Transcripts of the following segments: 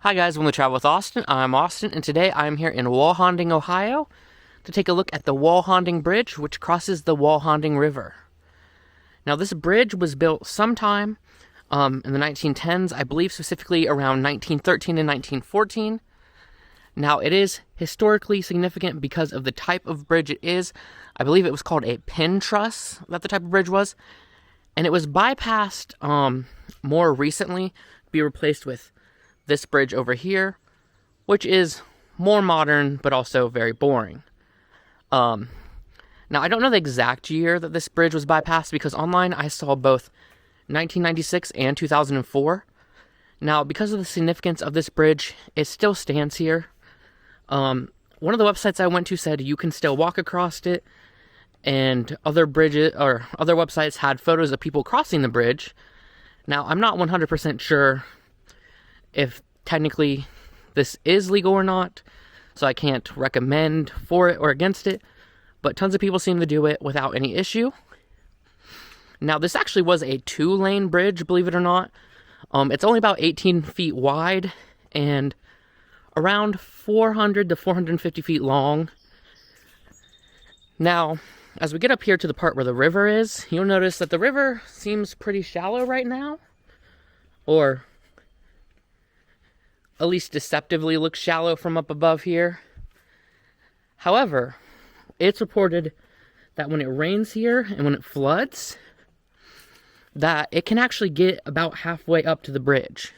Hi guys, welcome to Travel with Austin. I'm Austin, and today I'm here in Walhonding, Ohio, to take a look at the Walhonding Bridge, which crosses the Walhonding River. Now, this bridge was built sometime in the 1910s, I believe specifically around 1913 and 1914. Now, it is historically significant because of the type of bridge it is. I believe it was called a pin truss, that the type of bridge was. And it was bypassed more recently to be replaced with this bridge over here, which is more modern, but also very boring. Now, I don't know the exact year that this bridge was bypassed because online I saw both 1996 and 2004. Now, because of the significance of this bridge, it still stands here. One of the websites I went to said you can still walk across it, and other bridges or other websites had photos of people crossing the bridge. Now, I'm not 100% sure if technically this is legal or not, so I can't recommend for it or against it, but tons of people seem to do it without any issue. Now, this actually was a 2-lane bridge, believe it or not. It's only about 18 feet wide and around 400 to 450 feet long. Now, as we get up here to the part where the river is, you'll notice that the river seems pretty shallow right now, or at least deceptively looks shallow from up above here. However, it's reported that when it rains here and when it floods, that it can actually get about halfway up to the bridge.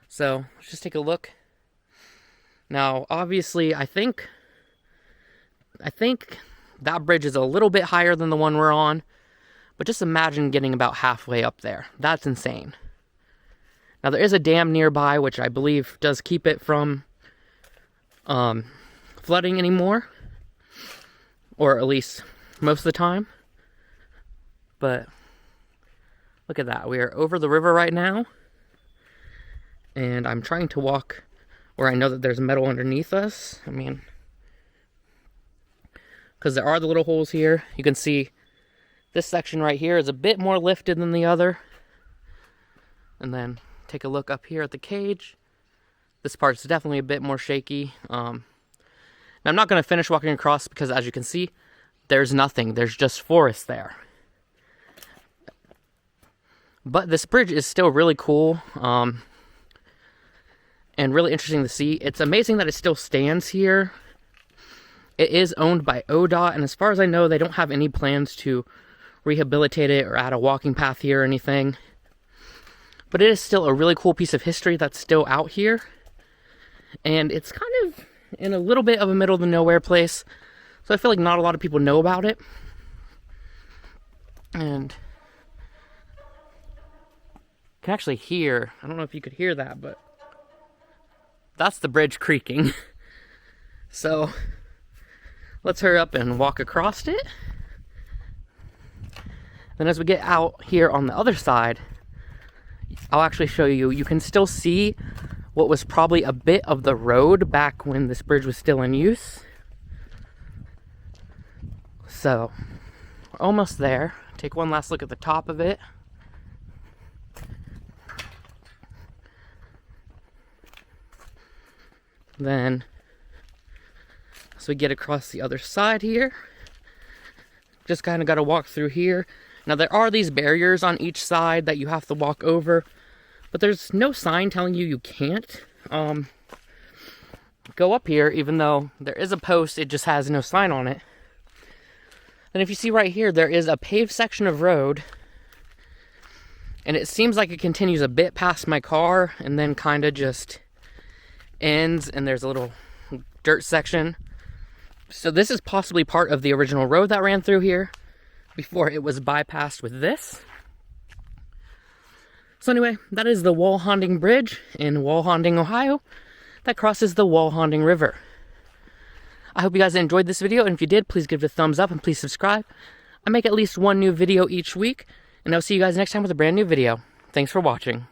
So, let's just take a look. Now, obviously, I think that bridge is a little bit higher than the one we're on, but just imagine getting about halfway up there. That's insane. Now, there is a dam nearby, which I believe does keep it from flooding anymore, or at least most of the time. But look at that. We are over the river right now, and I'm trying to walk where I know that there's metal underneath us. I mean, because there are the little holes here. You can see this section right here is a bit more lifted than the other. And then take a look up here at the cage. This part's definitely a bit more shaky. Now, I'm not going to finish walking across because, as you can see, there's nothing. There's just forest there. But this bridge is still really cool and really interesting to see. It's amazing that it still stands here. It is owned by ODOT, and as far as I know, they don't have any plans to rehabilitate it or add a walking path here or anything. But it is still a really cool piece of history that's still out here. And it's kind of in a little bit of a middle of the nowhere place. So I feel like not a lot of people know about it. And you can actually hear, I don't know if you could hear that, but that's the bridge creaking. So let's hurry up and walk across it. Then as we get out here on the other side, I'll actually show you. You can still see what was probably a bit of the road back when this bridge was still in use. So, we're almost there. Take one last look at the top of it. Then, as we get across the other side here, just kind of got to walk through here. Now, there are these barriers on each side that you have to walk over, but there's no sign telling you you can't go up here, even though there is a post, it just has no sign on it. And if you see right here, there is a paved section of road, and it seems like it continues a bit past my car, and then kind of just ends, and there's a little dirt section. So this is possibly part of the original road that ran through here before it was bypassed with this. So anyway, that is the Walhonding Bridge in Walhonding, Ohio, that crosses the Walhonding River. I hope you guys enjoyed this video, and if you did, please give it a thumbs up and please subscribe. I make at least one new video each week, and I'll see you guys next time with a brand new video. Thanks for watching.